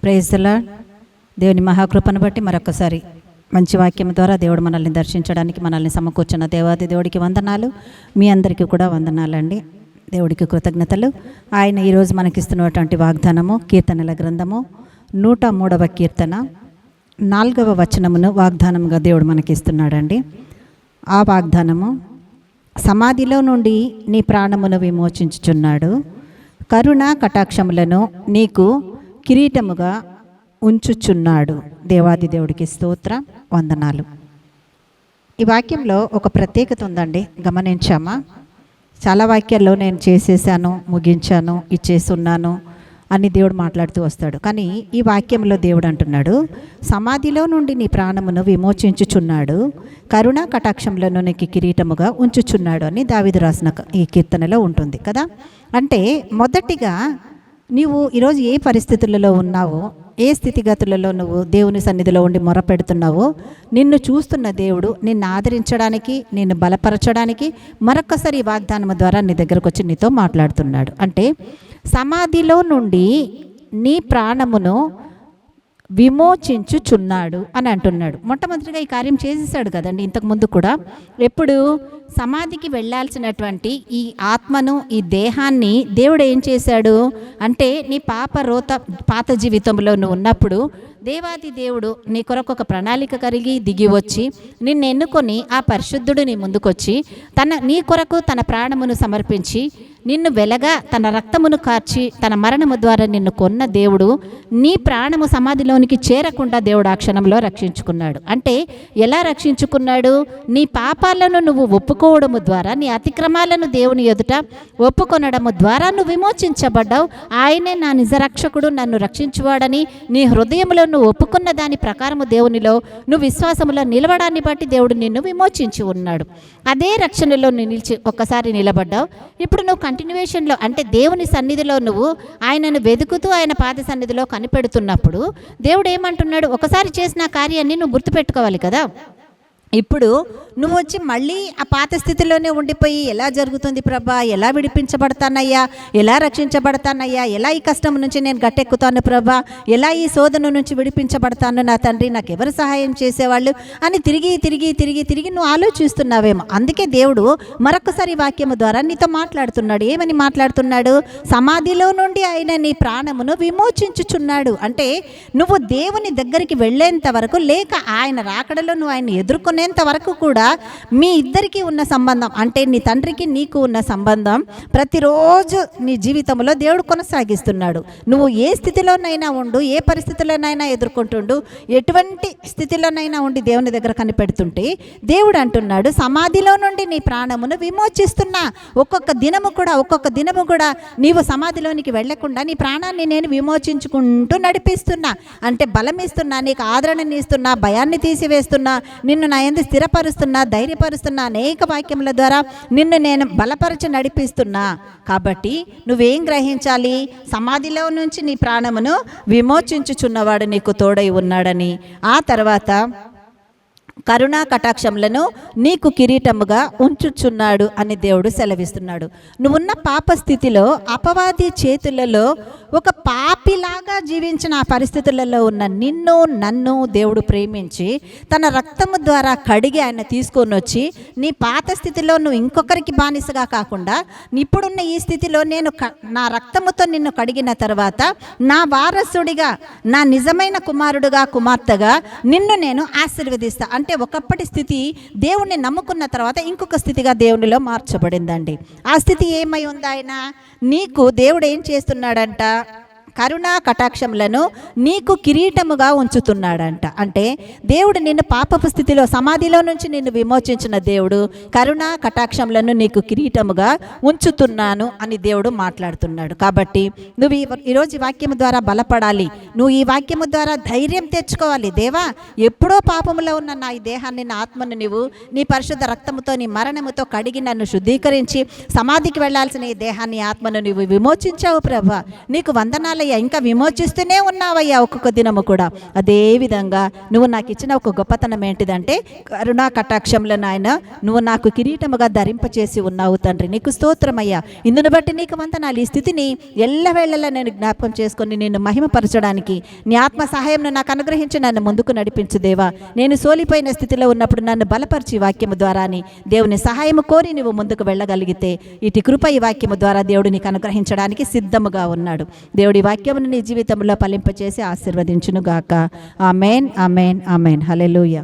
Praise the lord. దేవుని మహాకృపను బట్టి మరొకసారి మంచి వాక్యం ద్వారా దేవుడు మనల్ని దర్శించడానికి మనల్ని సమకూర్చిన దేవాది దేవుడికి వందనాలు. మీ అందరికీ కూడా వందనాలండి. దేవుడికి కృతజ్ఞతలు. ఆయన ఈరోజు మనకిస్తున్నటువంటి వాగ్దానము కీర్తనల గ్రంథము 103వ కీర్తన 4వ వచనమును వాగ్దానముగా దేవుడు మనకిస్తున్నాడండి. ఆ వాగ్దానము, సమాధిలో నుండి నీ ప్రాణమును విమోచించుచున్నాడు, కరుణ కటాక్షములను నీకు కిరీటముగా ఉంచుచున్నాడు. దేవాది దేవుడికి స్తోత్ర వందనాలు. ఈ వాక్యంలో ఒక ప్రత్యేకత ఉందండి, గమనించామా? చాలా వాక్యాల్లో నేను చేసేసాను, ముగించాను, ఇచ్చేస్తున్నాను అని దేవుడు మాట్లాడుతూ వస్తాడు. కానీ ఈ వాక్యంలో దేవుడు అంటున్నాడు, సమాధిలో నుండి నీ ప్రాణమును విమోచించుచున్నాడు, కరుణా కటాక్షములను నీకు కిరీటముగా ఉంచుచున్నాడు అని దావీదు రాసిన ఈ కీర్తనలో ఉంటుంది కదా. అంటే మొదటిగా నీవు ఈరోజు ఏ పరిస్థితులలో ఉన్నావో, ఏ స్థితిగతులలో నువ్వు దేవుని సన్నిధిలో ఉండి మొరపెడుతున్నావో, నిన్ను చూస్తున్న దేవుడు నిన్ను ఆదరించడానికి, నిన్ను బలపరచడానికి మరొక్కసారి ఈ వాగ్దానం ద్వారా నీ దగ్గరకు వచ్చి నీతో మాట్లాడుతున్నాడు. అంటే సమాధిలో నుండి నీ ప్రాణమును విమోచించుచున్నాడు అని అంటున్నాడు. మొట్టమొదటిగా ఈ కార్యం చేసేసాడు కదండి ఇంతకుముందు కూడా. ఎప్పుడు సమాధికి వెళ్ళాల్సినటువంటి ఈ ఆత్మను, ఈ దేహాన్ని దేవుడు ఏం చేశాడు అంటే, నీ పాత జీవితంలో నువ్వు ఉన్నప్పుడు దేవాది దేవుడు నీ కొరకు ఒక ప్రణాళిక కలిగి దిగి వచ్చి నిన్ను ఎన్నుకొని ఆ పరిశుద్ధుడు నీ ముందుకొచ్చి నీ కొరకు తన ప్రాణమును సమర్పించి నిన్ను వెలగా తన రక్తమును కార్చి తన మరణము ద్వారా నిన్ను కొన్న దేవుడు నీ ప్రాణము సమాధిలోనికి చేరకుండా దేవుడు ఆ క్షణంలో రక్షించుకున్నాడు. అంటే ఎలా రక్షించుకున్నాడు? నీ పాపాలను నువ్వు ఒప్పుకోవడము ద్వారా, నీ అతిక్రమాలను దేవుని ఎదుట ఒప్పుకొనడము ద్వారా నువ్వు విమోచించబడ్డావు. ఆయనే నా నిజరక్షకుడు, నన్ను రక్షించువాడని నీ హృదయంలో నువ్వు ఒప్పుకున్న దాని ప్రకారము దేవునిలో నువ్వు విశ్వాసములో నిలవడాన్ని బట్టి దేవుడు నిన్ను విమోచించి ఉన్నాడు. అదే రక్షణలో నిలిచి ఒక్కసారి నిలబడ్డావు. ఇప్పుడు నువ్వు కంటిన్యూయేషన్లో, అంటే దేవుని సన్నిధిలో నువ్వు ఆయనను వెతుకుతూ ఆయన పాద సన్నిధిలో కనిపెడుతున్నప్పుడు దేవుడు ఏమంటున్నాడు? ఒకసారి చేసిన కార్యాన్ని నువ్వు గుర్తుపెట్టుకోవాలి కదా. ఇప్పుడు నువ్వు వచ్చి మళ్ళీ ఆ పాత స్థితిలోనే ఉండిపోయి ఎలా జరుగుతుంది ప్రభా, ఎలా విడిపించబడతానయ్యా, ఎలా రక్షించబడతానయ్యా, ఎలా ఈ కష్టం నుంచి నేను గట్టెక్కుతాను ప్రభా, ఎలా ఈ శోధన నుంచి విడిపించబడతాను నా తండ్రి, నాకు ఎవరు సహాయం చేసేవాళ్ళు అని తిరిగి తిరిగి తిరిగి తిరిగి నువ్వు ఆలోచిస్తున్నావేమో. అందుకే దేవుడు మరొకసారి వాక్యము ద్వారా నీతో మాట్లాడుతున్నాడు. ఏమని మాట్లాడుతున్నాడు? సమాధిలో నుండి ఆయన నీ ప్రాణమును విమోచించుచున్నాడు. అంటే నువ్వు దేవుని దగ్గరికి వెళ్ళేంత వరకు, లేక ఆయన రాకడలో నువ్వు ఆయన ఎదుర్కొనే వరకు కూడా మీ ఇద్దరికి ఉన్న సంబంధం, అంటే నీ తండ్రికి నీకు ఉన్న సంబంధం ప్రతిరోజు నీ జీవితంలో దేవుడు కొనసాగిస్తున్నాడు. నువ్వు ఏ స్థితిలోనైనా ఉండు, ఏ పరిస్థితుల్లోనైనా ఎదుర్కొంటుండు, ఎటువంటి స్థితిలోనైనా ఉండి దేవుని దగ్గర కనిపెడుతుంటే దేవుడు అంటున్నాడు, సమాధిలో నుండి నీ ప్రాణమును విమోచిస్తున్నా. ఒక్కొక్క దినము కూడా నీవు సమాధిలోనికి వెళ్లకుండా నీ ప్రాణాన్ని నేను విమోచించుకుంటూ నడిపిస్తున్నా. అంటే బలమిస్తున్నా, నీకు ఆదరణని ఇస్తున్నా, భయాన్ని తీసివేస్తున్నా, నిన్ను నా యందు స్థిరపరుస్తున్నా, ధైర్యపరుస్తున్నా, అనేక వాక్యముల ద్వారా నిన్ను నేను బలపరచి నడిపిస్తున్నా. కాబట్టి నువ్వేం గ్రహించాలి? సమాధిలో నుంచి నీ ప్రాణమును విమోచించుచున్నవాడు నీకు తోడై ఉన్నాడని, ఆ తర్వాత కరుణా కటాక్షములను నీకు కిరీటముగా ఉంచుచున్నాడు అని దేవుడు సెలవిస్తున్నాడు. నువ్వున్న పాప స్థితిలో, అపవాది చేతులలో ఒక పాపిలాగా జీవించిన ఆ పరిస్థితులలో ఉన్న నిన్ను నన్ను దేవుడు ప్రేమించి తన రక్తము ద్వారా కడిగి ఆయన తీసుకొని వచ్చి నీ పాత స్థితిలో నువ్వు ఇంకొకరికి బానిసగా కాకుండా ఇప్పుడున్న ఈ స్థితిలో నేను నా రక్తముతో నిన్ను కడిగిన తర్వాత నా వారసుడిగా, నా నిజమైన కుమారుడుగా, కుమార్తెగా నిన్ను నేను ఆశీర్వదిస్తా. అంటే ఒకప్పటి స్థితి దేవుణ్ణి నమ్ముకున్న తర్వాత ఇంకొక స్థితిగా దేవునిలో మార్చబడిందండి. ఆ స్థితి ఏమై ఉంది? ఆయన నీకు దేవుడు ఏం చేస్తున్నాడంట? కరుణా కటాక్షములను నీకు కిరీటముగా ఉంచుతున్నాడంట. అంటే దేవుడు నిన్ను పాపపు స్థితిలో, సమాధిలో నుంచి నిన్ను విమోచించిన దేవుడు కరుణా కటాక్షములను నీకు కిరీటముగా ఉంచుతున్నాను అని దేవుడు మాట్లాడుతున్నాడు. కాబట్టి నువ్వు ఈరోజు ఈ వాక్యము ద్వారా బలపడాలి. నువ్వు ఈ వాక్యము ద్వారా ధైర్యం తెచ్చుకోవాలి. దేవా, ఎప్పుడో పాపములో ఉన్న నా ఈ దేహాన్ని, నా ఆత్మను నీవు నీ పరిశుద్ధ రక్తముతో, నీ మరణముతో కడిగి నన్ను శుద్ధీకరించి సమాధికి వెళ్లాల్సిన ఈ దేహాన్ని, ఆత్మను నీవు విమోచించావు ప్రభా, నీకు వందనాలు చాలయ్యా, ఇంకా విమోచిస్తూనే ఉన్నావయ్యా ఒక్కొక్క దినము కూడా. అదేవిధంగా నువ్వు నాకు ఇచ్చిన ఒక గొప్పతనం ఏంటిదంటే కరుణా కటాక్షంలో నాయన నువ్వు నాకు కిరీటముగా ధరింపచేసి ఉన్నావు తండ్రి. నీకు స్తోత్రమయ్యా. ఇందును బట్టి నీకు వందనాలు. ఈ స్థితిని ఎల్లవేళలా నేను జ్ఞాపకం చేసుకొని నిన్ను మహిమపరచడానికి నీ ఆత్మ సహాయం నాకు అనుగ్రహించి నన్ను ముందుకు నడిపించు దేవా. నేను సోలిపోయిన స్థితిలో ఉన్నప్పుడు నన్ను బలపరిచి వాక్యము ద్వారాని దేవుని సహాయము కోరి నువ్వు ముందుకు వెళ్ళగలిగితే ఇటు కృప ఈ వాక్యము ద్వారా దేవుడు నీకు అనుగ్రహించడానికి సిద్ధముగా ఉన్నాడు. దేవుడి వాక్యమును నీ జీవితంలో ఫలింపచేసి ఆశీర్వదించును గాక. ఆమేన్, ఆమేన్, ఆమేన్. హల్లెలూయా.